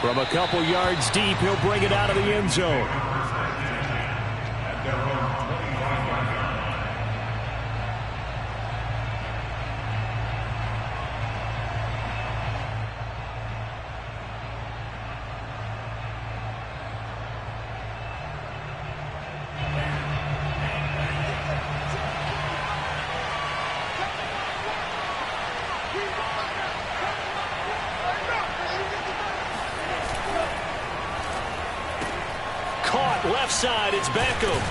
From a couple yards deep, he'll bring it out of the end zone. Left side, it's Beckham.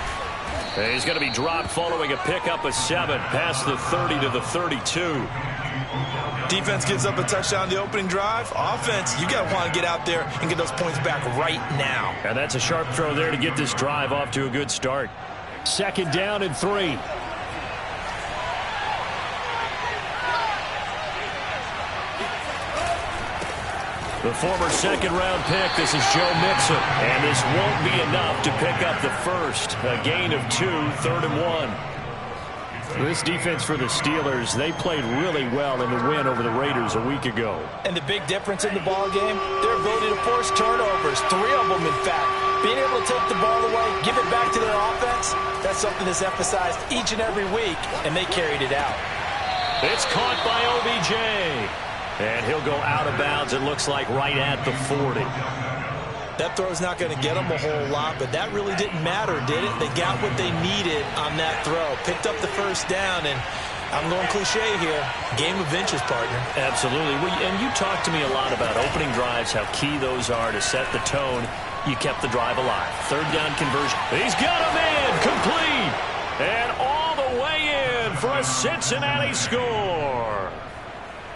And he's going to be dropped following a pickup of 7 past the 30 to the 32. Defense gives up a touchdown the opening drive. Offense, you got to want to get out there and get those points back right now. And that's a sharp throw there to get this drive off to a good start. 2nd down and 3. The former 2nd-round pick, this is Joe Mixon. And this won't be enough to pick up the first. A gain of 2, 3rd and 1. This defense for the Steelers, they played really well in the win over the Raiders a week ago. And the big difference in the ball game, their ability to force turnovers, 3 of them, in fact. Being able to take the ball away, give it back to their offense, that's something that's emphasized each and every week, and they carried it out. It's caught by OBJ. And he'll go out of bounds, it looks like, right at the 40. That throw's not going to get them a whole lot, but that really didn't matter, did it? They got what they needed on that throw. Picked up the first down, and I'm going cliche here. Game of inches, partner. Absolutely. And you talked to me a lot about opening drives, how key those are to set the tone. You kept the drive alive. 3rd down conversion. He's got him in. Complete. And all the way in for a Cincinnati score.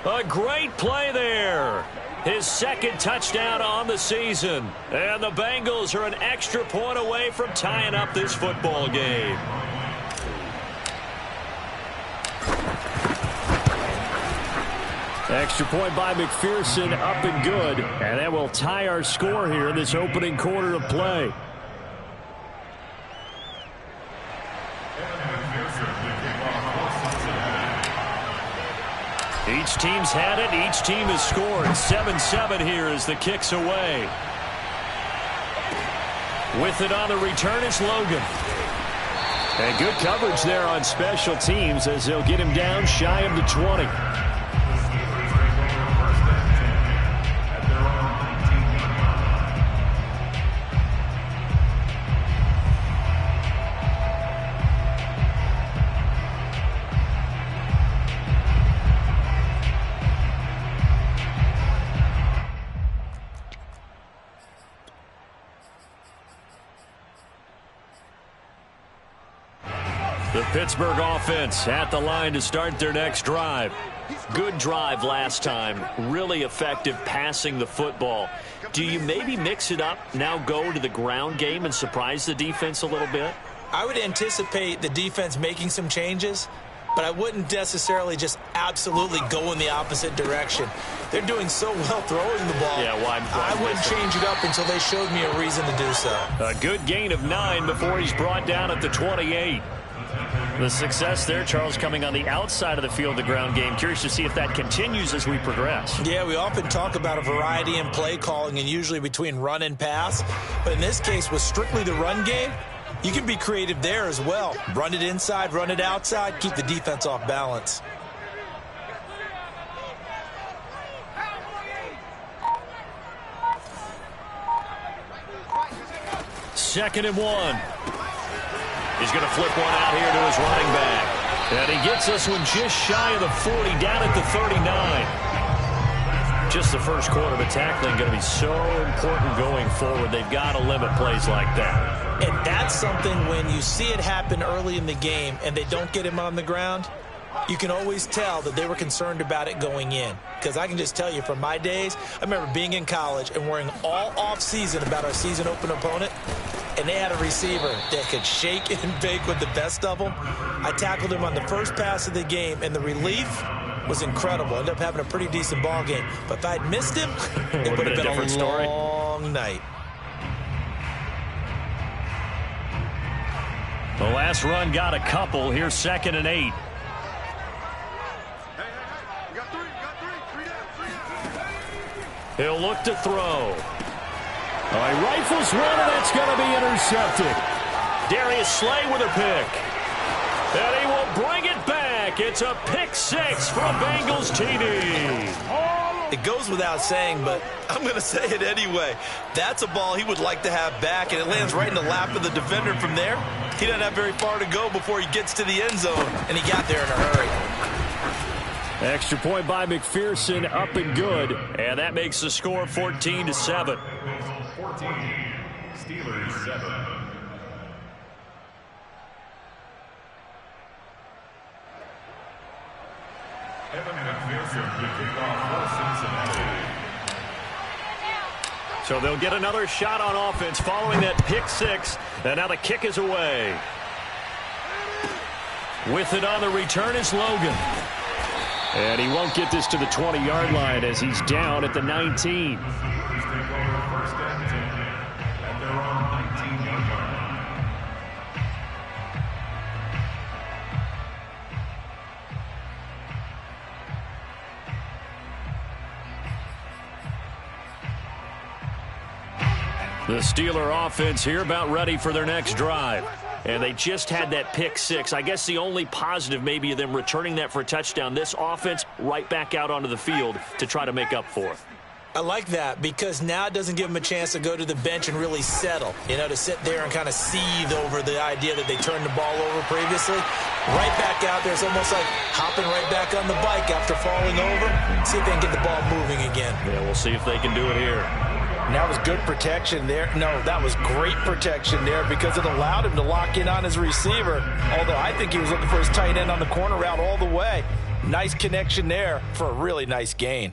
A great play there. His 2nd touchdown on the season. And the Bengals are an extra point away from tying up this football game. Extra point by McPherson, up and good. And that will tie our score here in this opening quarter of play. Each team's had it. Each team has scored. 7-7 here as the kick's away. With it on the return, it's Logan. And good coverage there on special teams as they'll get him down shy of the 20. The Pittsburgh offense at the line to start their next drive. Good drive last time. Really effective passing the football. Do you maybe mix it up, now go to the ground game and surprise the defense a little bit? I would anticipate the defense making some changes, but I wouldn't necessarily just absolutely go in the opposite direction. They're doing so well throwing the ball. Yeah, why I wouldn't change it up until they showed me a reason to do so. A good gain of 9 before he's brought down at the 28. The success there, Charles, coming on the outside of the field, the ground game. Curious to see if that continues as we progress. Yeah, we often talk about a variety in play calling and usually between run and pass. But in this case, with strictly the run game, you can be creative there as well. Run it inside, run it outside, keep the defense off balance. Second and 1. He's going to flip one out here to his running back. And he gets this one just shy of the 40, down at the 39. Just the first quarter, but tackling going to be so important going forward. They've got to limit plays like that. And that's something when you see it happen early in the game and they don't get him on the ground, you can always tell that they were concerned about it going in. Because I can just tell you from my days, I remember being in college and worrying all off-season about our season open opponent. And they had a receiver that could shake and bake with the best of them. I tackled him on the first pass of the game, and the relief was incredible. Ended up having a pretty decent ball game. But if I'd missed him, it would have been a long night. The last run got a couple. Here's 2nd and 8. He'll look to throw. Oh, he rifles one, and that's going to be intercepted. Darius Slay with a pick. And he will bring it back. It's a pick six for a Bengals TD. It goes without saying, but I'm going to say it anyway. That's a ball he would like to have back, and it lands right in the lap of the defender from there. He doesn't have very far to go before he gets to the end zone, and he got there in a hurry. Extra point by McPherson, up and good. And that makes the score 14-7. 14, Steelers 7. Evan McPherson will kick off for Cincinnati. So they'll get another shot on offense following that pick six. And now the kick is away. With it on the return is Logan. And he won't get this to the 20-yard line as he's down at the 19. The Steeler offense here about ready for their next drive. And they just had that pick six. I guess the only positive maybe of them returning that for a touchdown. This offense right back out onto the field to try to make up for it. I like that because now it doesn't give them a chance to go to the bench and really settle, to sit there and kind of seethe over the idea that they turned the ball over previously. Right back out there. It's almost like hopping right back on the bike after falling over. See if they can get the ball moving again. Yeah, we'll see if they can do it here. And that was good protection there. No, that was great protection there because it allowed him to lock in on his receiver. Although I think he was looking for his tight end on the corner route all the way. Nice connection there for a really nice gain.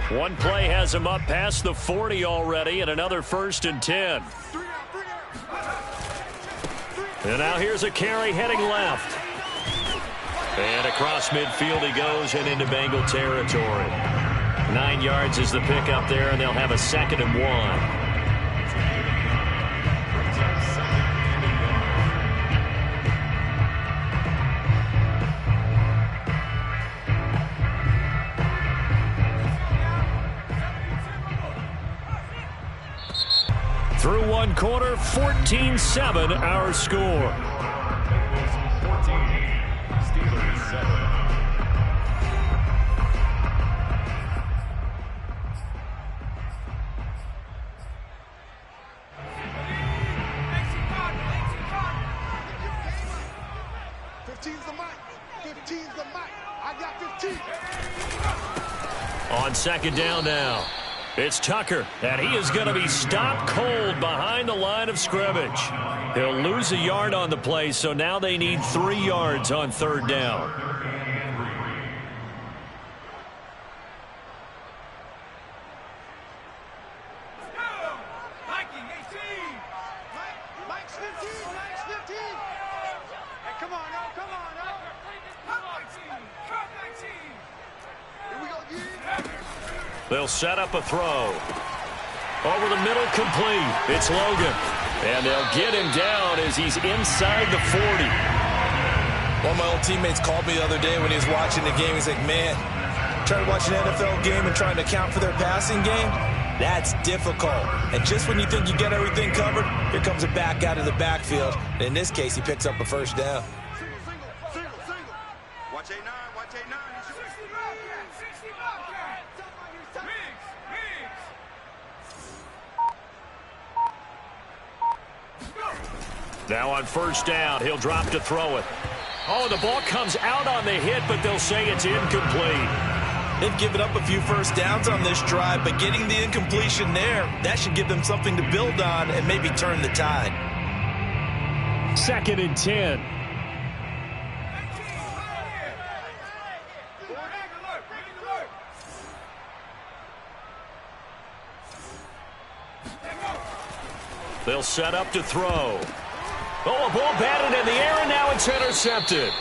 One play has him up past the 40 already, and another 1st and 10. And now here's a carry heading left. And across midfield he goes and into Bengal territory. 9 yards is the pick up there, and they'll have a 2nd and 1. Through one quarter, 14-7 our score. Bengals 14, Steelers 7. On 2nd down now. It's Tucker, and he is going to be stopped cold behind the line of scrimmage. He'll lose a yard on the play, so now they need 3 yards on 3rd down. They'll set up a throw. Over the middle, complete. It's Logan. And they'll get him down as he's inside the 40. One of my old teammates called me the other day when he was watching the game. He's like, man, trying to watch an NFL game and trying to account for their passing game, that's difficult. And just when you think you get everything covered, here comes a back out of the backfield. And in this case, he picks up a 1st down. Watch A9, watch A9. Now on 1st down, he'll drop to throw it. Oh, the ball comes out on the hit, but they'll say it's incomplete. They've given up a few 1st downs on this drive, but getting the incompletion there, that should give them something to build on and maybe turn the tide. 2nd and 10. They'll set up to throw. Oh, a ball batted in the air, and now it's intercepted.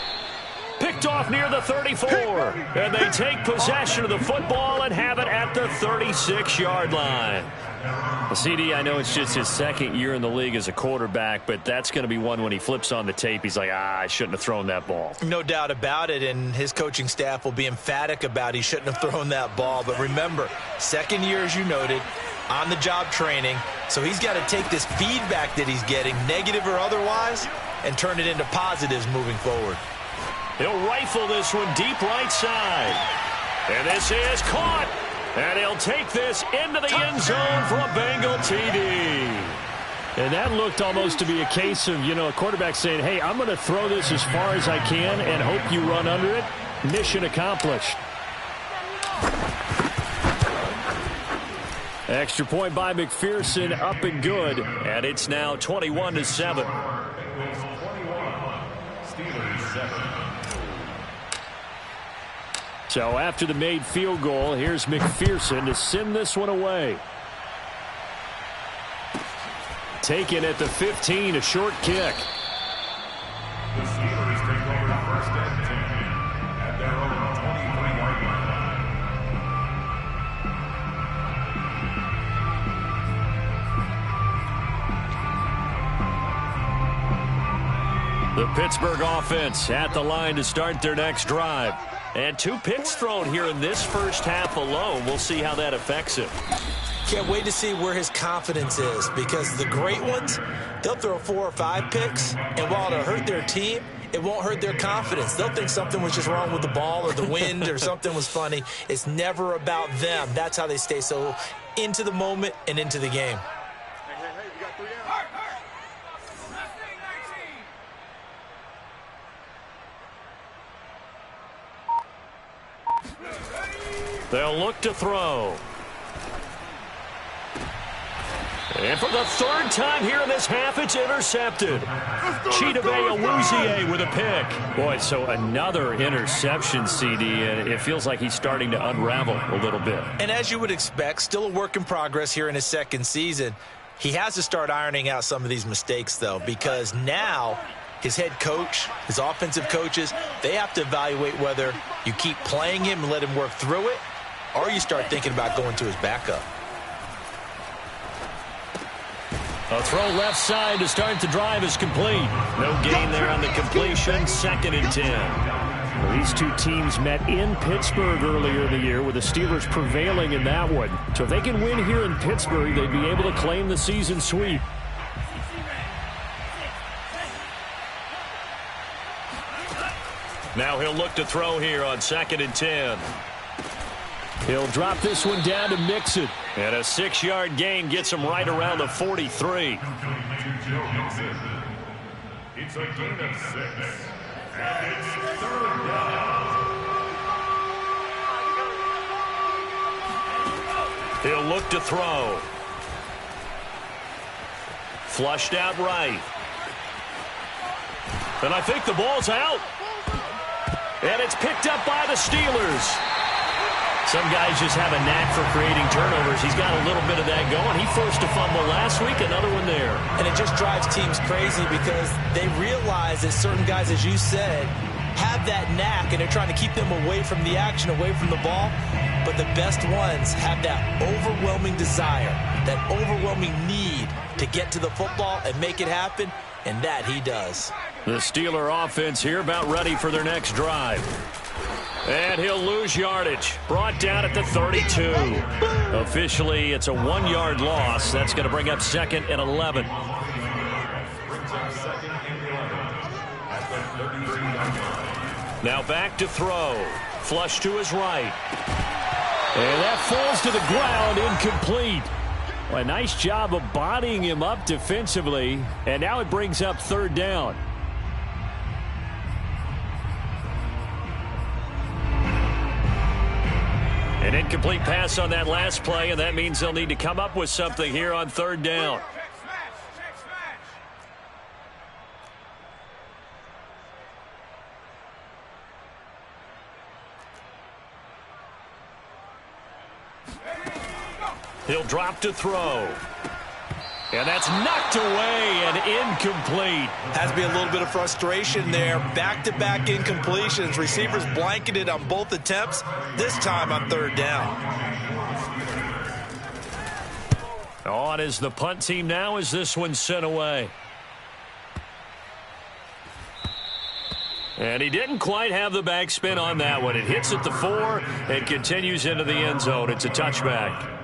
Picked picked off near the 34. And they take possession of the football and have it at the 36-yard line. Well, CD, I know it's just his second year in the league as a quarterback, but that's going to be one when he flips on the tape. He's like, I shouldn't have thrown that ball. No doubt about it, and his coaching staff will be emphatic about he shouldn't have thrown that ball. But remember, second year, as you noted, on-the-job training, so he's got to take this feedback that he's getting, negative or otherwise, and turn it into positives moving forward. He'll rifle this one deep right side. And this is caught. And he'll take this into the end zone for a Bengal TD. And that looked almost to be a case of, a quarterback saying, hey, I'm going to throw this as far as I can and hope you run under it. Mission accomplished. Extra point by McPherson, up and good. And it's now 21-7. So after the made field goal, here's McPherson to send this one away. Taken at the 15, a short kick. The Steelers take over first and 10 at their own 23-yard line. The Pittsburgh offense at the line to start their next drive. And 2 picks thrown here in this first half alone. We'll see how that affects him. Can't wait to see where his confidence is, because the great ones, they'll throw 4 or 5 picks, and while it'll hurt their team, it won't hurt their confidence. They'll think something was just wrong with the ball or the wind or something was funny. It's never about them. That's how they stay so into the moment and into the game. They'll look to throw. And for the third time here in this half, it's intercepted. Chidobe Awuzie with a pick. Boy, so another interception, CD, and it feels like he's starting to unravel a little bit. And as you would expect, still a work in progress here in his second season. He has to start ironing out some of these mistakes, though, because now his head coach, his offensive coaches, they have to evaluate whether you keep playing him and let him work through it, or you start thinking about going to his backup. A throw left side to start the drive is complete. No gain there on the completion. 2nd and 10. Well, these two teams met in Pittsburgh earlier in the year, with the Steelers prevailing in that one. So if they can win here in Pittsburgh, they'd be able to claim the season sweep. Now he'll look to throw here on 2nd and 10. He'll drop this one down to Mixon. And a 6-yard gain gets him right around the 43. It's a gain of 6. And it's 3rd down. He'll look to throw. Flushed out right. And I think the ball's out. And it's picked up by the Steelers. Some guys just have a knack for creating turnovers. He's got a little bit of that going. He forced a fumble last week, another one there. And it just drives teams crazy because they realize that certain guys, as you said, have that knack, and they're trying to keep them away from the action, away from the ball. But the best ones have that overwhelming desire, that overwhelming need to get to the football and make it happen, and that he does. The Steeler offense here about ready for their next drive. And he'll lose yardage. Brought down at the 32. Officially, it's a 1-yard loss. That's going to bring up 2nd and 11. Now back to throw. Flush to his right. And that falls to the ground, incomplete. Well, a nice job of bodying him up defensively. And now it brings up 3rd down. An incomplete pass on that last play, and that means they'll need to come up with something here on 3rd down. He'll drop to throw. And that's knocked away and incomplete. Has to be a little bit of frustration there. Back-to-back incompletions. Receivers blanketed on both attempts, this time on third down. On is the punt team now as this one's sent away. And he didn't quite have the backspin on that one. It hits at the 4 and continues into the end zone. It's a touchback.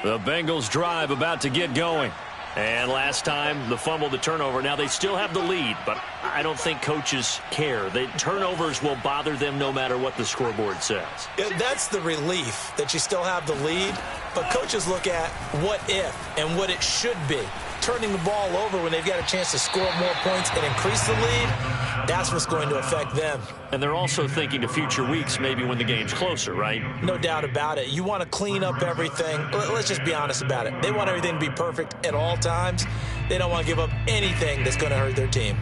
The Bengals drive about to get going. And last time, the fumble, the turnover. Now, they still have the lead, but I don't think coaches care. The turnovers will bother them no matter what the scoreboard says. Yeah, that's the relief, that you still have the lead. But coaches look at what if and what it should be. Turning the ball over when they've got a chance to score more points and increase the lead, that's what's going to affect them. And they're also thinking to future weeks, maybe when the game's closer, right? No doubt about it. You want to clean up everything. Let's just be honest about it. They want everything to be perfect at all times. They don't want to give up anything that's going to hurt their team.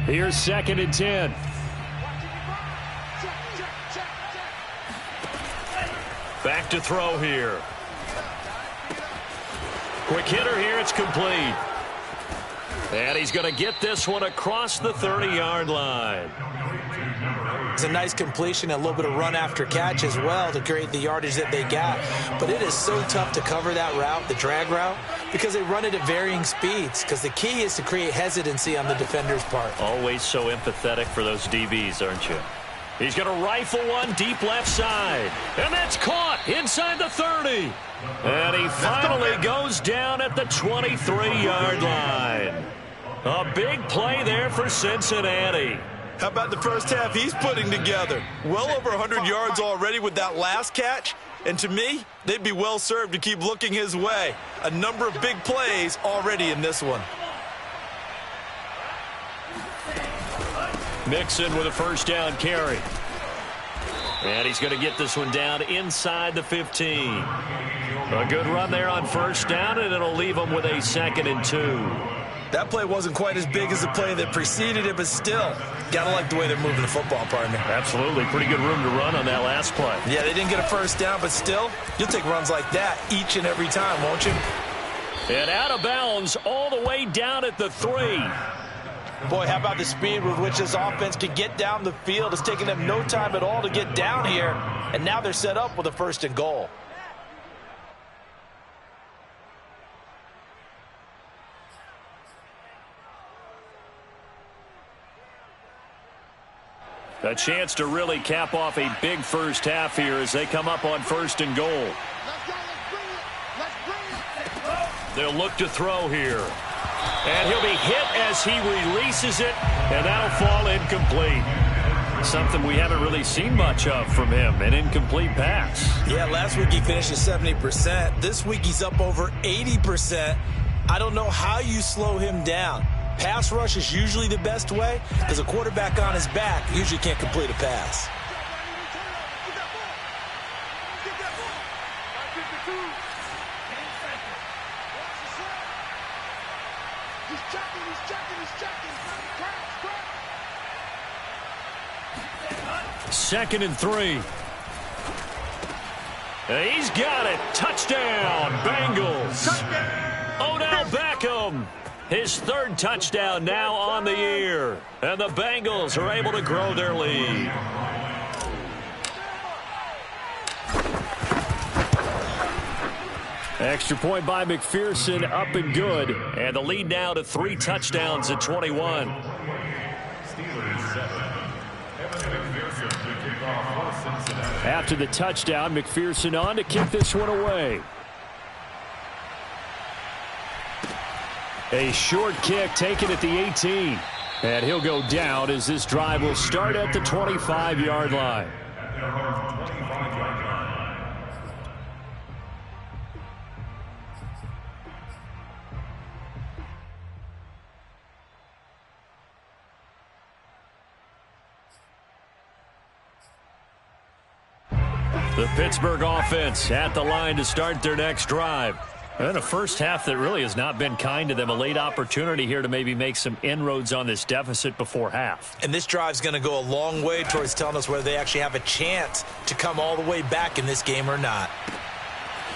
Here's 2nd and 10. Back to throw here. Quick hitter here, it's complete. And he's going to get this one across the 30-yard line. It's a nice completion, a little bit of run after catch as well to create the yardage that they got. But it is so tough to cover that route, the drag route, because they run it at varying speeds. Because the key is to create hesitancy on the defender's part. Always so empathetic for those DBs, aren't you? He's going to rifle one deep left side. And that's caught inside the 30. And he finally goes down at the 23-yard line. A big play there for Cincinnati. How about the first half he's putting together? Well over 100 yards already with that last catch. And to me, they'd be well served to keep looking his way. A number of big plays already in this one. Mixon with a first down carry. And he's going to get this one down inside the 15. A good run there on first down, and it'll leave him with a 2nd and 2. That play wasn't quite as big as the play that preceded it, but still, gotta like the way they're moving the football, partner. Absolutely. Pretty good room to run on that last play. Yeah, they didn't get a first down, but still, you'll take runs like that each and every time, won't you? And out of bounds all the way down at the 3. Boy, how about the speed with which this offense can get down the field? It's taking them no time at all to get down here, and now they're set up with a 1st and goal. A chance to really cap off a big first half here as they come up on 1st and goal. They'll look to throw here. And he'll be hit as he releases it, and that'll fall incomplete. Something we haven't really seen much of from him, an incomplete pass. Yeah, last week he finished at 70%. This week he's up over 80%. I don't know how you slow him down. Pass rush is usually the best way because a quarterback on his back usually can't complete a pass. Second and 3. He's got it. Touchdown, Bengals. Odell Beckham. His 3rd touchdown now on the year. And the Bengals are able to grow their lead. Extra point by McPherson, up and good. And the lead now to 3 touchdowns at 21. After the touchdown, McPherson on to kick this one away. A short kick taken at the 18. And he'll go down as this drive will start at the 25-yard line. The Pittsburgh offense at the line to start their next drive. And a first half that really has not been kind to them. A late opportunity here to maybe make some inroads on this deficit before half. And this drive's going to go a long way towards telling us whether they actually have a chance to come all the way back in this game or not.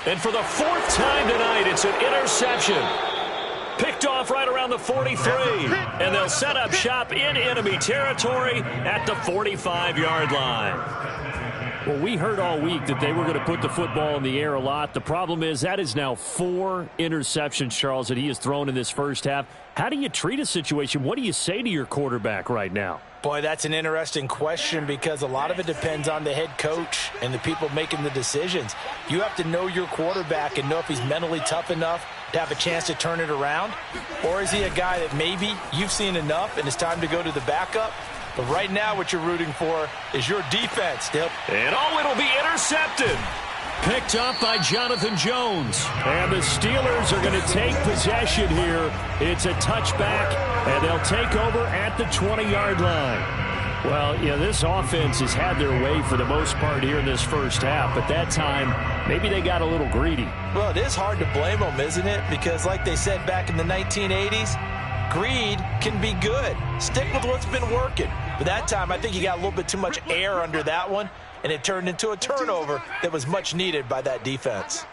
And for the fourth time tonight, it's an interception. Picked off right around the 43. And they'll set up shop in enemy territory at the 45-yard line. Well, we heard all week that they were going to put the football in the air a lot. The problem is that is now 4 interceptions, Charles, that he has thrown in this first half. How do you treat a situation? What do you say to your quarterback right now? Boy, that's an interesting question because a lot of it depends on the head coach and the people making the decisions. You have to know your quarterback and know if he's mentally tough enough to have a chance to turn it around, or is he a guy that maybe you've seen enough and it's time to go to the backup? But right now what you're rooting for is your defense. And it'll be intercepted. Picked up by Jonathan Jones. And the Steelers are going to take possession here. It's a touchback, and they'll take over at the 20-yard line. Well, this offense has had their way for the most part here in this first half, but that time, maybe they got a little greedy. Well, it is hard to blame them, isn't it? Because like they said back in the 1980s, greed can be good. Stick with what's been working. But that time, I think he got a little bit too much air under that one, and it turned into a turnover that was much needed by that defense.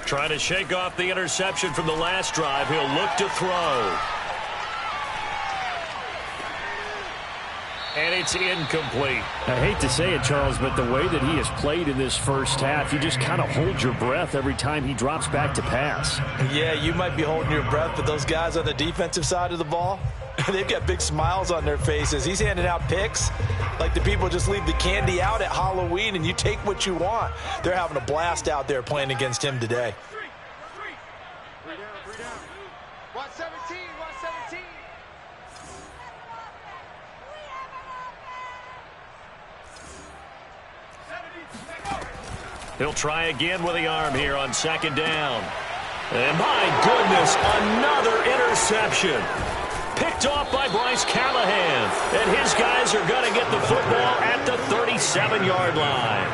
Trying to shake off the interception from the last drive. He'll look to throw. And it's incomplete. I hate to say it, Charles, but the way that he has played in this first half, you just kind of hold your breath every time he drops back to pass. Yeah, you might be holding your breath, but those guys on the defensive side of the ball, they've got big smiles on their faces. He's handing out picks like the people just leave the candy out at Halloween and you take what you want. They're having a blast out there playing against him today. He'll try again with the arm here on second down. And my goodness, another interception. Picked off by Bryce Callahan. And his guys are going to get the football at the 37-yard line.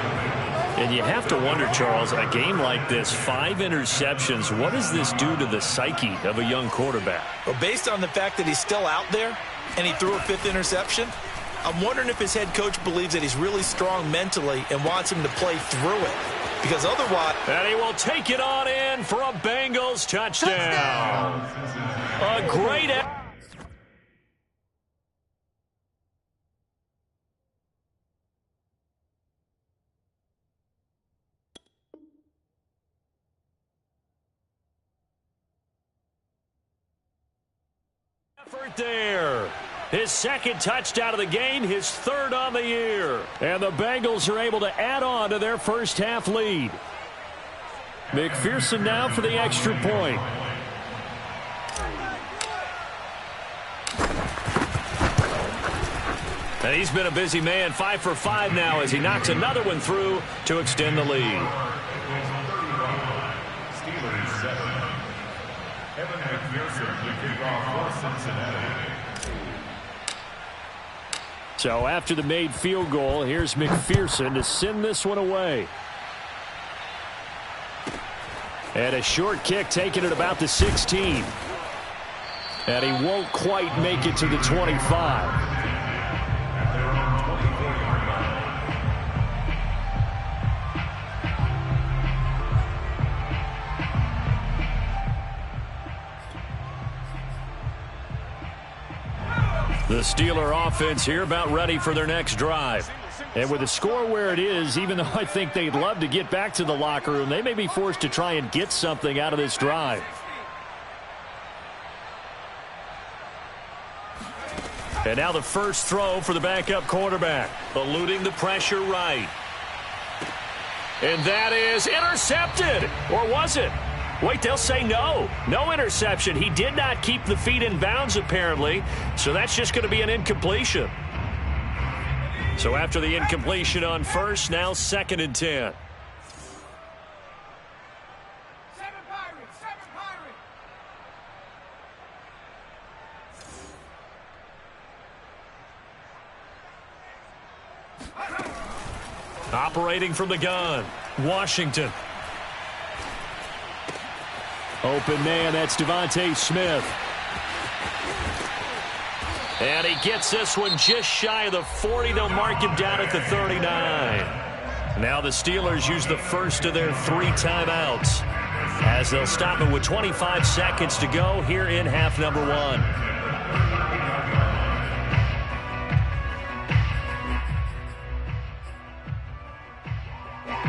And you have to wonder, Charles, a game like this, 5 interceptions, what does this do to the psyche of a young quarterback? Well, based on the fact that he's still out there and he threw a 5th interception, I'm wondering if his head coach believes that he's really strong mentally and wants him to play through it. Because otherwise... And he will take it on in for a Bengals touchdown. A great... effort there. His second touchdown of the game, his 3rd on the year. And the Bengals are able to add on to their first half lead. McPherson now for the extra point. And he's been a busy man, 5 for 5 now as he knocks another one through to extend the lead. Steelers 7. Evan McPherson to kick off for Cincinnati. So after the made field goal, here's McPherson to send this one away. And a short kick taken at about the 16. And he won't quite make it to the 25. The Steeler offense here about ready for their next drive. And with the score where it is, even though I think they'd love to get back to the locker room, they may be forced to try and get something out of this drive. And now the first throw for the backup quarterback. Eluding the pressure right. And that is intercepted. Or was it? Wait, they'll say no. No interception. He did not keep the feet in bounds, apparently. So that's just going to be an incompletion. So after the incompletion on first, now 2nd and 10. Operating from the gun, Washington. Open man, that's Devontae Smith. And he gets this one just shy of the 40. They'll mark him down at the 39. Now the Steelers use the first of their 3 timeouts, as they'll stop it with 25 seconds to go here in half number 1.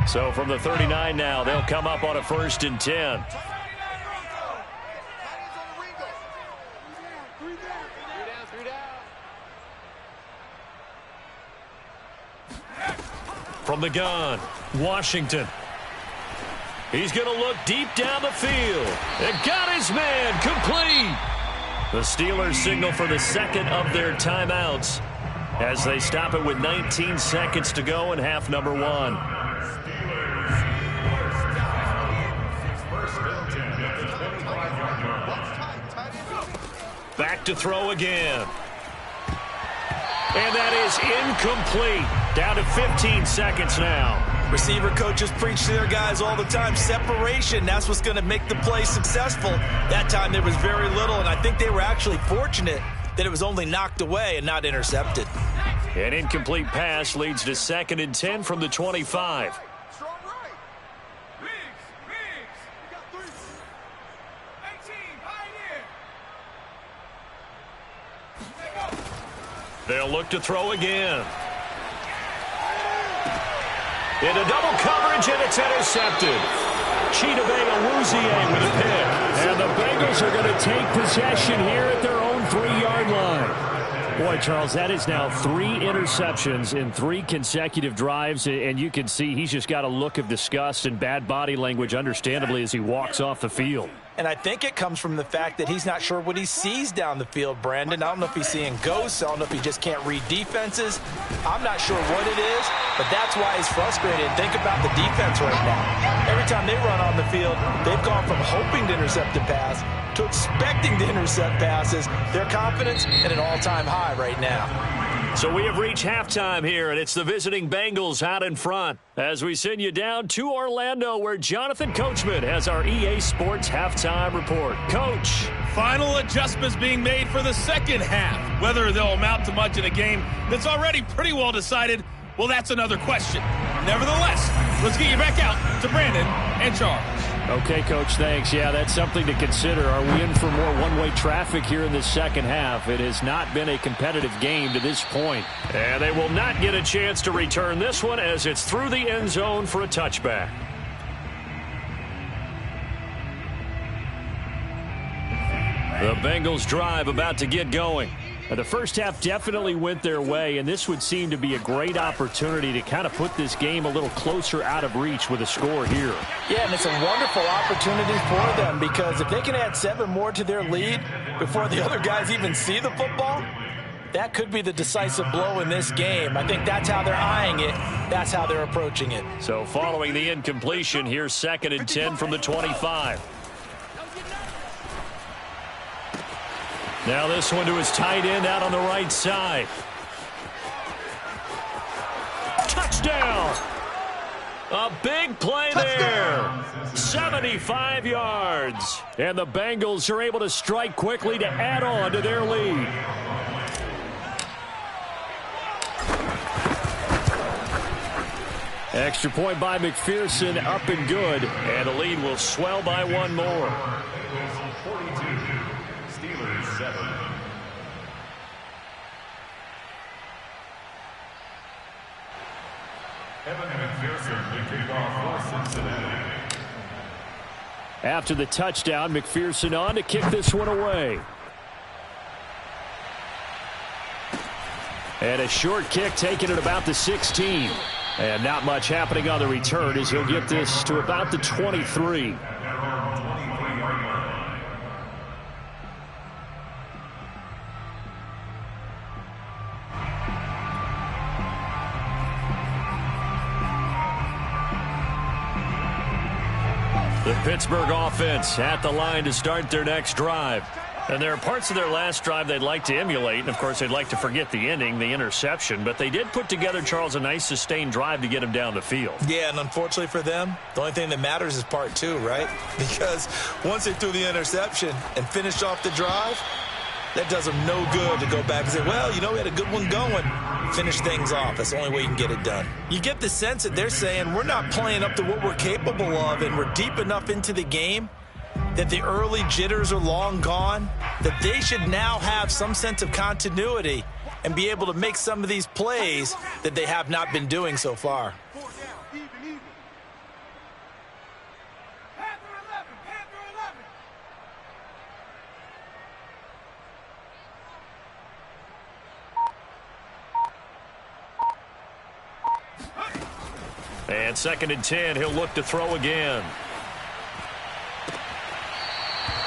So from the 39 now, they'll come up on a 1st and 10. From the gun, Washington. He's going to look deep down the field. And got his man complete. The Steelers signal for the second of their timeouts as they stop it with 19 seconds to go in half number 1. Back to throw again. And that is incomplete. Down to 15 seconds now. Receiver coaches preach to their guys all the time. Separation, that's what's going to make the play successful. That time there was very little, and I think they were actually fortunate that it was only knocked away and not intercepted. An incomplete pass leads to 2nd and 10 from the 25. They'll look to throw again. Into double coverage, and it's intercepted. Chidobe Awuzie with a pick. And the Bengals are going to take possession here at their own 3-yard line. Boy, Charles, that is now 3 interceptions in 3 consecutive drives, and you can see he's just got a look of disgust and bad body language, understandably, as he walks off the field. And I think it comes from the fact that he's not sure what he sees down the field, Brandon. I don't know if he's seeing ghosts. I don't know if he just can't read defenses. I'm not sure what it is, but that's why he's frustrated. Think about the defense right now. Every time they run on the field, they've gone from hoping to intercept a pass to expecting to intercept passes. Their confidence at an all-time high right now. So we have reached halftime here, and it's the visiting Bengals out in front as we send you down to Orlando, where Jonathan Coachman has our EA Sports halftime report. Coach. Final adjustments being made for the second half. Whether they'll amount to much in a game that's already pretty well decided, well, that's another question. Nevertheless, let's get you back out to Brandon and Charles. Okay, Coach, thanks. Yeah, that's something to consider. Are we in for more one-way traffic here in the second half? It has not been a competitive game to this point. And they will not get a chance to return this one as it's through the end zone for a touchback. The Bengals drive about to get going. The first half definitely went their way, and this would seem to be a great opportunity to kind of put this game a little closer out of reach with a score here. Yeah, and it's a wonderful opportunity for them, because if they can add 7 more to their lead before the other guys even see the football, that could be the decisive blow in this game. I think that's how they're eyeing it. That's how they're approaching it. So following the incompletion, here's 2nd and 10 from the 25. Now this one to his tight end out on the right side. Touchdown! A big play there. 75 yards. And the Bengals are able to strike quickly to add on to their lead. Extra point by McPherson, up and good. And the lead will swell by 1 more. After the touchdown, McPherson on to kick this one away. And a short kick taken at about the 16. And not much happening on the return as he'll get this to about the 23. The Pittsburgh offense at the line to start their next drive. And there are parts of their last drive they'd like to emulate, and, of course, they'd like to forget the ending, the interception. But they did put together, Charles, a nice sustained drive to get him down the field. Yeah, and unfortunately for them, the only thing that matters is part two, right? Because once they threw the interception and finished off the drive, that does them no good to go back and say, well, you know, we had a good one going. Finish things off. That's the only way you can get it done. You get the sense that they're saying we're not playing up to what we're capable of, and we're deep enough into the game that the early jitters are long gone, that they should now have some sense of continuity and be able to make some of these plays that they have not been doing so far. And 2nd and 10, he'll look to throw again.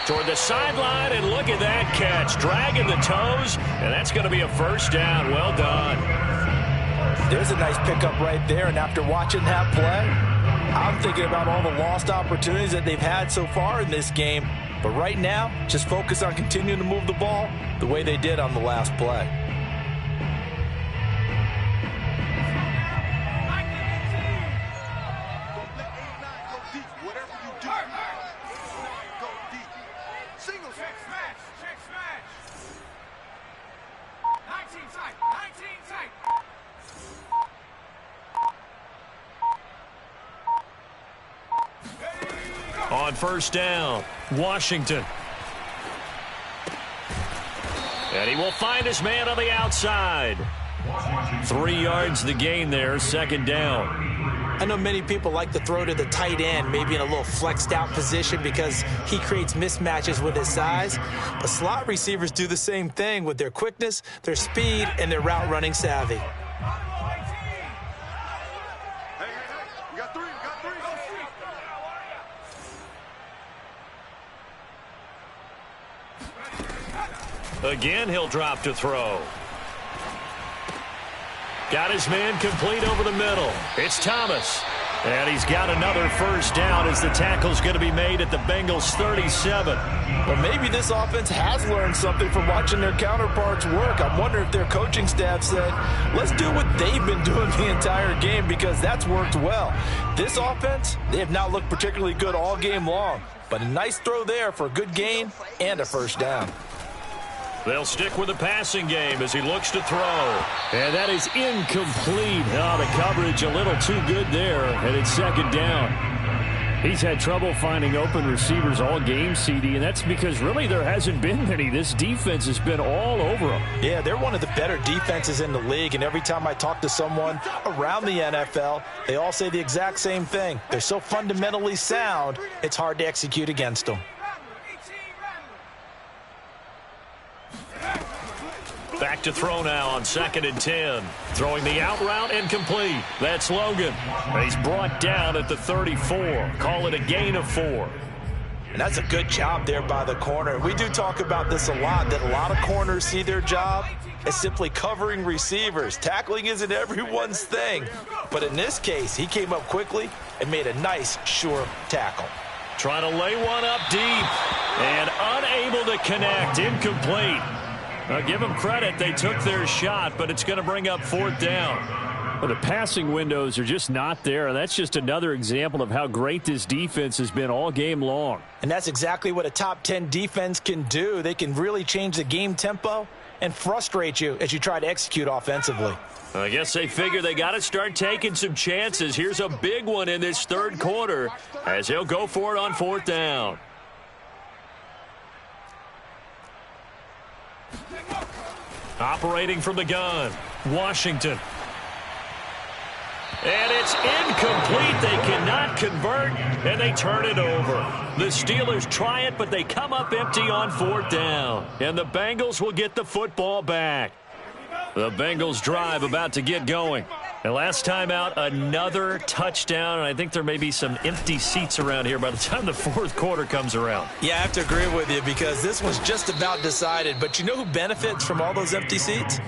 Toward the sideline, and look at that catch. Dragging the toes, and that's going to be a first down. Well done. There's a nice pickup right there, and after watching that play, I'm thinking about all the lost opportunities that they've had so far in this game. But right now, just focus on continuing to move the ball the way they did on the last play. On first down, Washington. And he will find his man on the outside. 3 yards the gain there, 2nd down. I know many people like to throw to the tight end, maybe in a little flexed out position because he creates mismatches with his size. But slot receivers do the same thing with their quickness, their speed, and their route running savvy. Again, he'll drop to throw. Got his man complete over the middle. It's Thomas. And he's got another first down as the tackle's going to be made at the Bengals' 37. Well, maybe this offense has learned something from watching their counterparts work. I'm wondering if their coaching staff said, let's do what they've been doing the entire game because that's worked well. This offense, they have not looked particularly good all game long. But a nice throw there for a good gain and a first down. They'll stick with the passing game as he looks to throw. And that is incomplete. Oh, the coverage a little too good there, and it's 2nd down. He's had trouble finding open receivers all game, CD, and that's because really there hasn't been many. This defense has been all over them. Yeah, they're one of the better defenses in the league, and every time I talk to someone around the NFL, they all say the exact same thing. They're so fundamentally sound, it's hard to execute against them. Back to throw now on 2nd and 10. Throwing the out route incomplete. That's Logan. He's brought down at the 34. Call it a gain of 4. And that's a good job there by the corner. We do talk about this a lot, that a lot of corners see their job as simply covering receivers. Tackling isn't everyone's thing. But in this case, he came up quickly and made a nice, sure tackle. Trying to lay one up deep and unable to connect. Incomplete. Now, give them credit. They took their shot, but it's going to bring up 4th down. Well, the passing windows are just not there. That's just another example of how great this defense has been all game long. And that's exactly what a top 10 defense can do. They can really change the game tempo and frustrate you as you try to execute offensively. I guess they figure they got to start taking some chances. Here's a big one in this 3rd quarter as he'll go for it on 4th down. Operating from the gun, Washington. And it's incomplete. They cannot convert, and they turn it over. The Steelers try it, but they come up empty on 4th down. And the Bengals will get the football back. The Bengals drive about to get going. And last time out, another touchdown, and I think there may be some empty seats around here by the time the 4th quarter comes around. Yeah, I have to agree with you because this was just about decided. But you know who benefits from all those empty seats?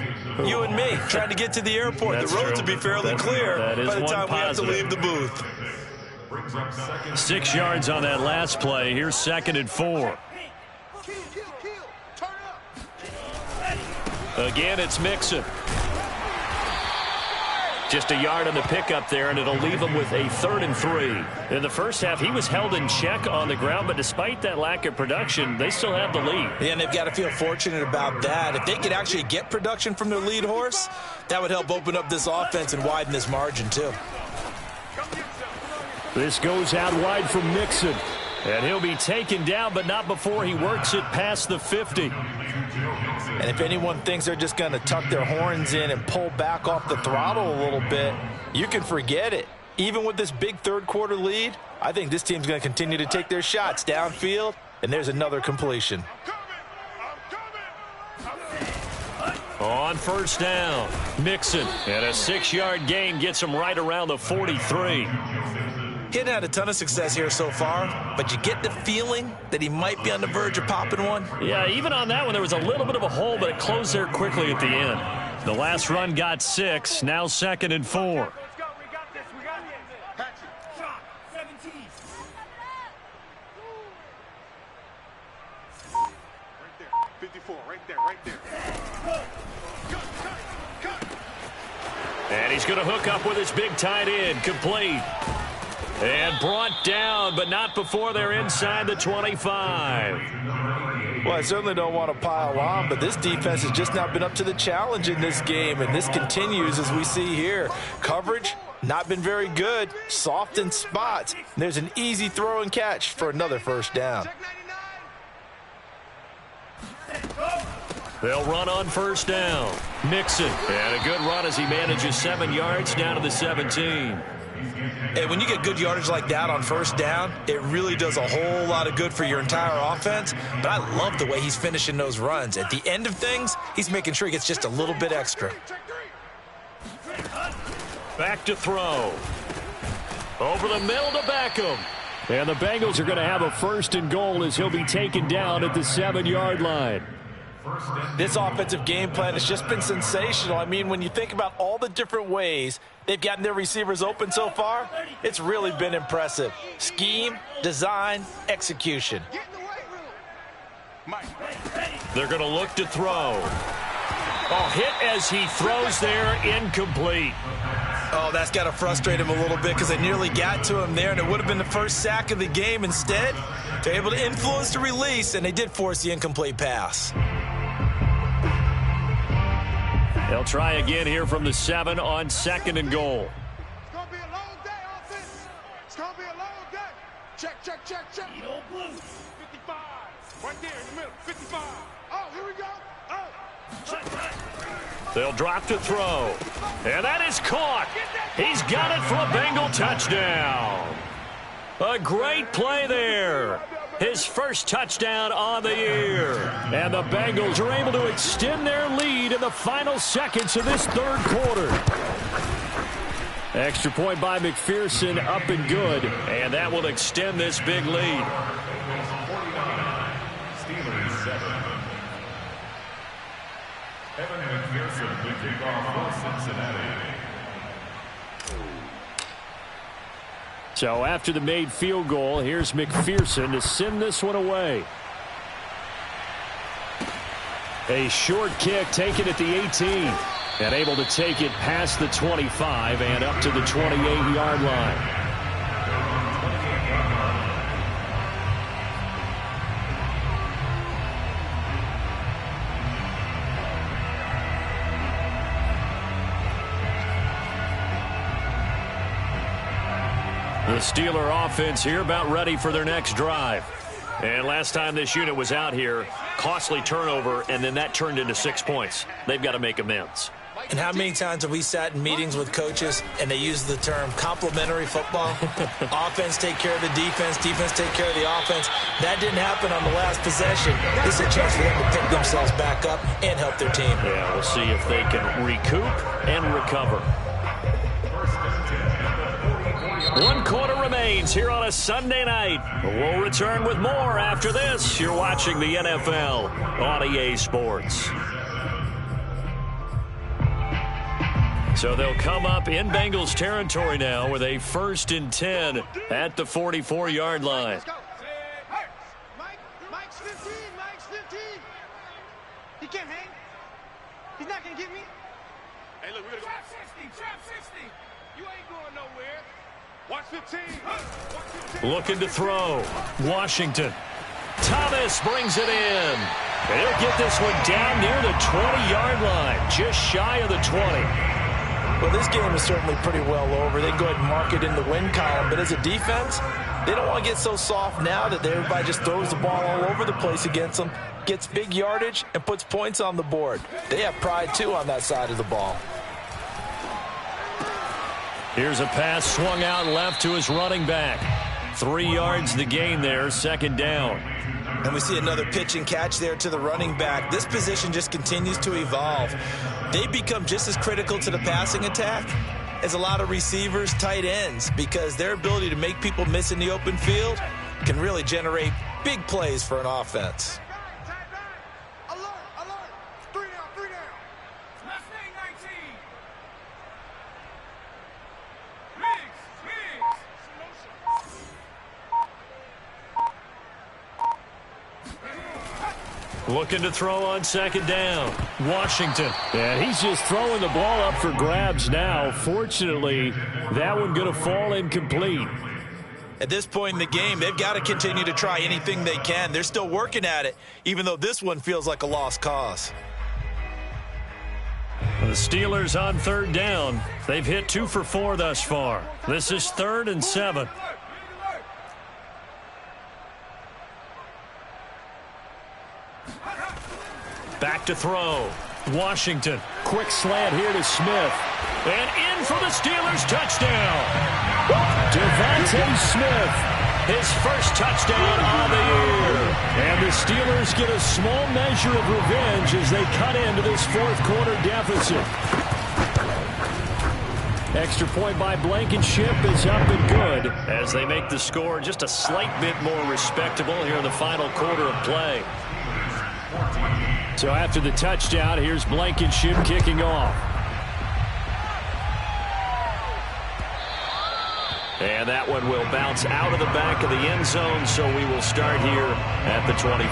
You and me, trying to get to the airport. That's the roads true. will be fairly clear by the time we have to leave the booth. 6 yards on that last play. Here's 2nd and 4. Again, it's Mixon. Just a yard on the pickup there, and it'll leave him with a 3rd and 3. In the first half, he was held in check on the ground, but despite that lack of production, they still have the lead. Yeah, and they've got to feel fortunate about that. If they could actually get production from their lead horse, that would help open up this offense and widen this margin, too. This goes out wide from Mixon. And he'll be taken down, but not before he works it past the 50. And if anyone thinks they're just going to tuck their horns in and pull back off the throttle a little bit, you can forget it. Even with this big third-quarter lead, I think this team's going to continue to take their shots downfield, and there's another completion. On first down, Mixon. And a 6-yard gain gets him right around the 43. He hadn't had a ton of success here so far, but you get the feeling that he might be on the verge of popping one. Yeah, even on that one, there was a little bit of a hole, but it closed there quickly at the end. The last run got 6, now 2nd and 4. And he's going to hook up with his big tight end, complete. And brought down, but not before they're inside the 25. Well, I certainly don't want to pile on, but this defense has just not been up to the challenge in this game, and this continues as we see here. Coverage, not been very good, soft in spots. There's an easy throw and catch for another first down. They'll run on first down. Mixon, and a good run as he manages 7 yards down to the 17. And when you get good yardage like that on first down, it really does a whole lot of good for your entire offense. But I love the way he's finishing those runs. At the end of things, he's making sure he gets just a little bit extra. Back to throw. Over the middle to Beckham. And the Bengals are going to have a 1st and goal as he'll be taken down at the 7-yard line. This offensive game plan has just been sensational. I mean, when you think about all the different ways they've gotten their receivers open so far, it's really been impressive. Scheme, design, execution. They're going to look to throw. Oh, hit as he throws there, incomplete. Oh, that's got to frustrate him a little bit because they nearly got to him there, and it would have been the first sack of the game. Instead, they're able to influence the release, and they did force the incomplete pass. They'll try again here from the 7 on 2nd and goal. It's going to be a long day, offense. It's going to be a long day. Check, check, check, check. 55. Right there in the middle. 55. Oh, here we go. Oh. They'll drop to throw. And that is caught. He's got it for a Bengal touchdown. A great play there. His first touchdown on the year. And the Bengals are able to extend their lead in the final seconds of this third quarter. Extra point by McPherson, up and good. And that will extend this big lead. Steelers 7. Evan McPherson, the kickoff for Cincinnati. So after the made field goal, here's McPherson to send this one away. A short kick taken at the 18. And able to take it past the 25 and up to the 28-yard line. The Steeler offense here about ready for their next drive. And last time this unit was out here, costly turnover, and then that turned into 6 points. They've got to make amends. And how many times have we sat in meetings with coaches and they use the term complementary football? Offense take care of the defense, defense take care of the offense. That didn't happen on the last possession. This is a chance for them to pick themselves back up and help their team. Yeah, we'll see if they can recoup and recover. 1 quarter remains here on a Sunday night. We'll return with more after this. You're watching the NFL on EA Sports. So they'll come up in Bengals territory now with a 1st and 10 at the 44-yard line. Mike's 15. Mike's 15. He can't hang. He's not going to get me. Hey, look, we're going to go. Trap 60. You ain't going nowhere. Watch 15. Watch 15. Looking to throw. Washington. Thomas brings it in. And he'll get this one down near the 20-yard line, just shy of the 20. Well, this game is certainly pretty well over. They can go ahead and mark it in the win column. But as a defense, they don't want to get so soft now that everybody just throws the ball all over the place against them, gets big yardage, and puts points on the board. They have pride, too, on that side of the ball. Here's a pass swung out left to his running back. 3 yards the gain there, second down. And we see another pitch and catch there to the running back. This position just continues to evolve. They become just as critical to the passing attack as a lot of receivers, tight ends, because their ability to make people miss in the open field can really generate big plays for an offense. Alert, alert. 3 down, 3 down. Last thing, 19. Looking to throw on second down. Washington. And he's just throwing the ball up for grabs now. Fortunately, that one going to fall incomplete. At this point in the game, they've got to continue to try anything they can. They're still working at it, even though this one feels like a lost cause. The Steelers on third down. They've hit 2 for 4 thus far. This is 3rd and 7. Back to throw. Washington. Quick slant here to Smith. And in for the Steelers touchdown. Devontae Smith. His first touchdown on the year. And the Steelers get a small measure of revenge as they cut into this fourth-quarter deficit. Extra point by Blankenship is up and good, as they make the score just a slight bit more respectable here in the final quarter of play. So after the touchdown, here's Blankenship kicking off. And that one will bounce out of the back of the end zone, so we will start here at the 25.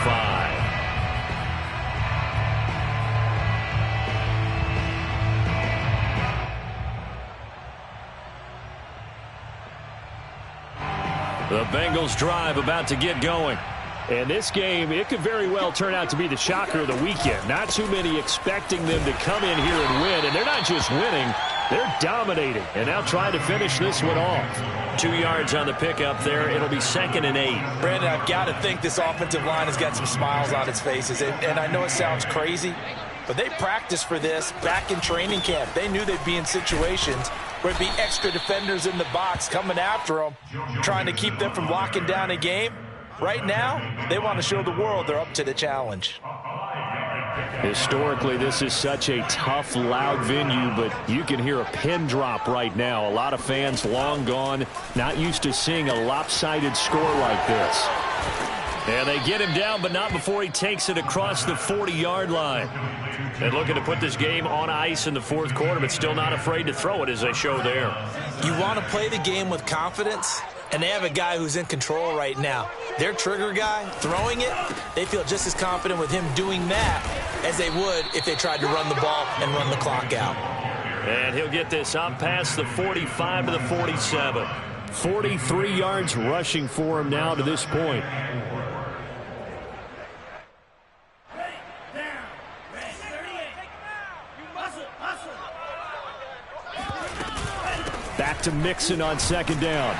The Bengals drive about to get going. And this game, it could very well turn out to be the shocker of the weekend. Not too many expecting them to come in here and win. And they're not just winning, they're dominating. And now trying to finish this one off. 2 yards on the pickup there. It'll be 2nd and 8. Brandon, I've got to think this offensive line has got some smiles on its faces. And I know it sounds crazy, but they practiced for this back in training camp. They knew they'd be in situations where it'd be extra defenders in the box coming after them, trying to keep them from locking down a game. Right now, they want to show the world they're up to the challenge. Historically, this is such a tough, loud venue, but you can hear a pin drop right now. A lot of fans long gone, not used to seeing a lopsided score like this. And they get him down, but not before he takes it across the 40-yard line. And looking to put this game on ice in the fourth quarter, but still not afraid to throw it as they show there. You want to play the game with confidence, and they have a guy who's in control right now. Their trigger guy, throwing it, they feel just as confident with him doing that as they would if they tried to run the ball and run the clock out. And he'll get this up past the 45 to the 47. 43 yards rushing for him now to this point. Back to Mixon on second down.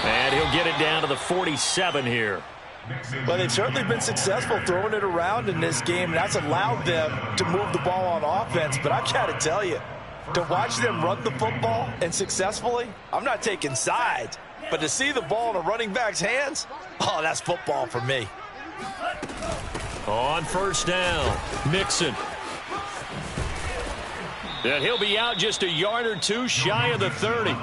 And he'll get it down to the 47 here. Well, they've certainly been successful throwing it around in this game. That's allowed them to move the ball on offense. But I've got to tell you, to watch them run the football and successfully, I'm not taking sides. But to see the ball in a running back's hands, oh, that's football for me. On first down, Mixon. And he'll be out just a yard or two shy of the 30.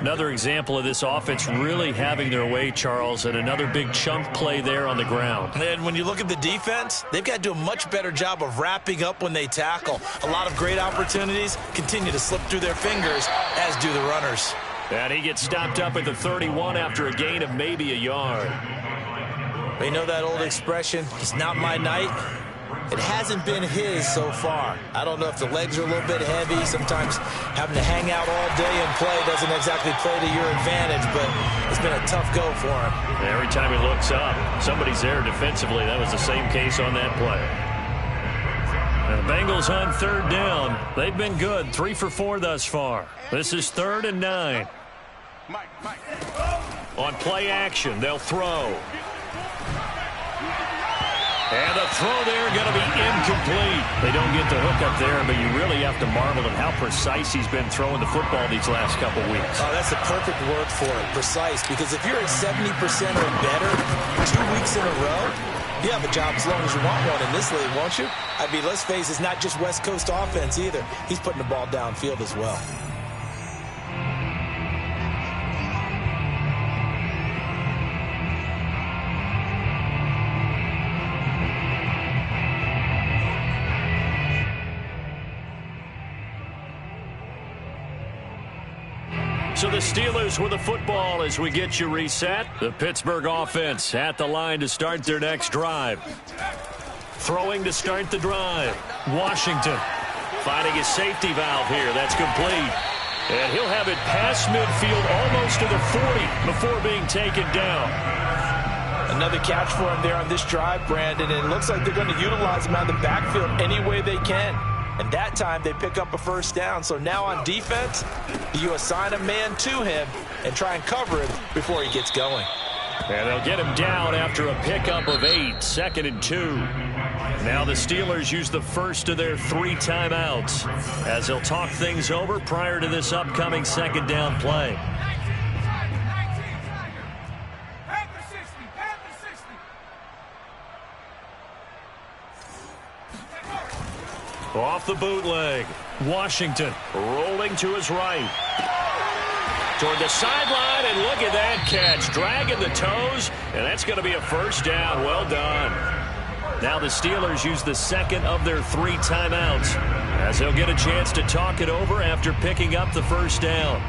Another example of this offense really having their way, Charles, and another big chunk play there on the ground. And when you look at the defense, they've got to do a much better job of wrapping up when they tackle. A lot of great opportunities continue to slip through their fingers, as do the runners. And he gets stopped up at the 31 after a gain of maybe a yard. You know that old expression, it's not my night? It hasn't been his so far. I don't know if the legs are a little bit heavy. Sometimes having to hang out all day and play doesn't exactly play to your advantage, but it's been a tough go for him. Every time he looks up, somebody's there defensively. That was the same case on that play. And the Bengals on third down. They've been good, 3 for 4 thus far. This is 3rd and 9. On play action, they'll throw. And the throw there going to be incomplete. They don't get the hook up there, but you really have to marvel at how precise he's been throwing the football these last couple weeks. Oh, that's the perfect word for it, precise. Because if you're at 70% or better 2 weeks in a row, you have a job as long as you want one in this league, won't you? I mean, let's face it, it's not just West Coast offense either. He's putting the ball downfield as well. So the Steelers with the football as we get you reset. The Pittsburgh offense at the line to start their next drive. Throwing to start the drive. Washington finding his safety valve here. That's complete. And he'll have it past midfield almost to the 40 before being taken down. Another catch for him there on this drive, Brandon. And it looks like they're going to utilize him out of the backfield any way they can. And that time they pick up a first down. So now on defense, you assign a man to him and try and cover him before he gets going. And they'll get him down after a pickup of 8, 2nd and 2. Now the Steelers use the first of their 3 timeouts as they'll talk things over prior to this upcoming second down play. Off the bootleg. Washington rolling to his right. Toward the sideline, and look at that catch. Dragging the toes, and that's going to be a first down. Well done. Now the Steelers use the second of their 3 timeouts as they'll get a chance to talk it over after picking up the first down.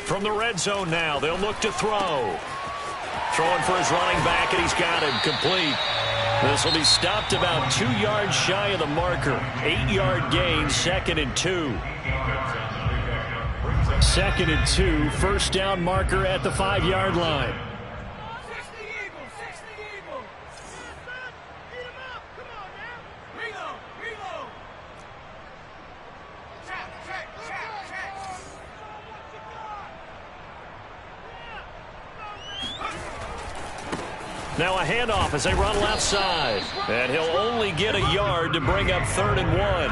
From the red zone now, they'll look to throw. Throwing for his running back, and he's got him complete. This will be stopped about 2 yards shy of the marker. 8-yard gain, 2nd and 2. 2nd and 2, first down marker at the 5-yard line. Now a handoff as they run left side. And he'll only get a yard to bring up 3rd and 1.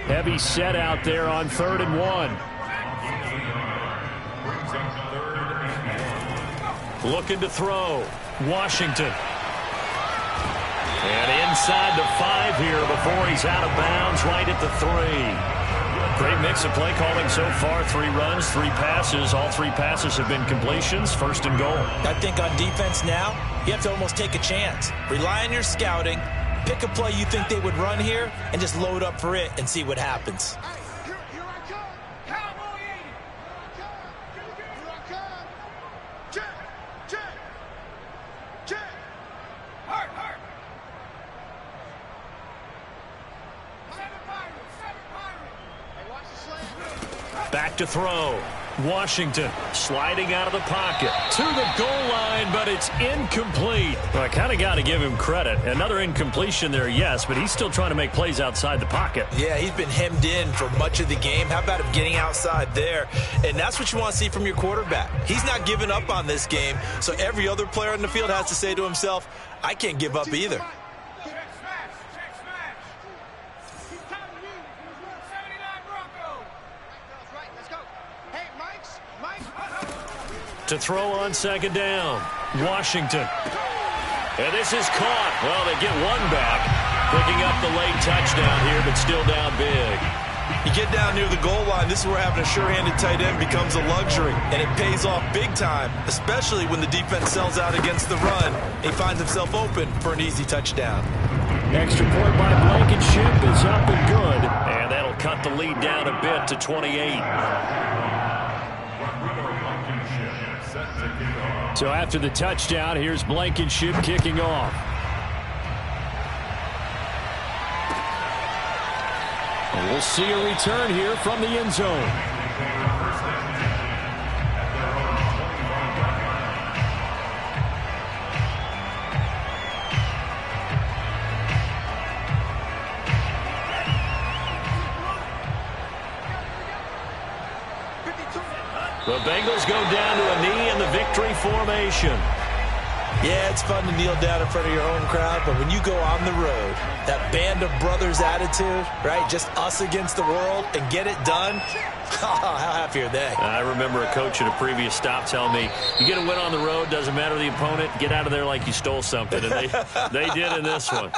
Heavy set out there on 3rd and 1. Looking to throw. Washington. And inside the 5 here before he's out of bounds right at the 3. Great mix of play calling so far. 3 runs, 3 passes. All 3 passes have been completions. 1st and goal. I think on defense now, you have to almost take a chance. Rely on your scouting. Pick a play you think they would run here and just load up for it and see what happens. Back to throw. Washington sliding out of the pocket to the goal line, but it's incomplete. Well, I kind of got to give him credit. Another incompletion there, yes, but he's still trying to make plays outside the pocket. Yeah, he's been hemmed in for much of the game. How about him getting outside there? And that's what you want to see from your quarterback. He's not giving up on this game, so every other player on the field has to say to himself, I can't give up either. To throw on 2nd down. Washington. And this is caught. Well, they get one back. Picking up the late touchdown here, but still down big. You get down near the goal line, this is where having a sure-handed tight end becomes a luxury, and it pays off big time, especially when the defense sells out against the run. He finds himself open for an easy touchdown. Extra point by Blankenship is up and good. And that'll cut the lead down a bit to 28. So after the touchdown, here's Blankenship kicking off. And we'll see a return here from the end zone. The Bengals go down to a knee in the victory formation. Yeah, it's fun to kneel down in front of your home crowd, but when you go on the road, that band of brothers attitude, right, just us against the world and get it done, how happy are they? I remember a coach at a previous stop telling me, you get a win on the road, doesn't matter the opponent, get out of there like you stole something. And they did in this one.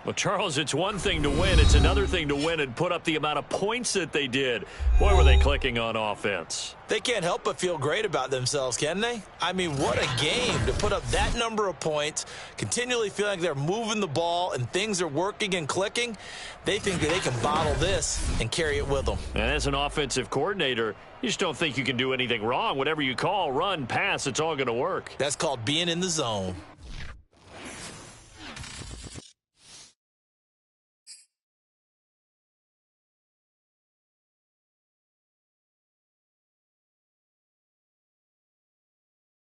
Well, Charles, it's one thing to win. It's another thing to win and put up the amount of points that they did. Boy, were they clicking on offense. They can't help but feel great about themselves, can they? I mean, what a game to put up that number of points, continually feeling like they're moving the ball and things are working and clicking. They think that they can bottle this and carry it with them. And as an offensive coordinator, you just don't think you can do anything wrong. Whatever you call, run, pass, it's all going to work. That's called being in the zone.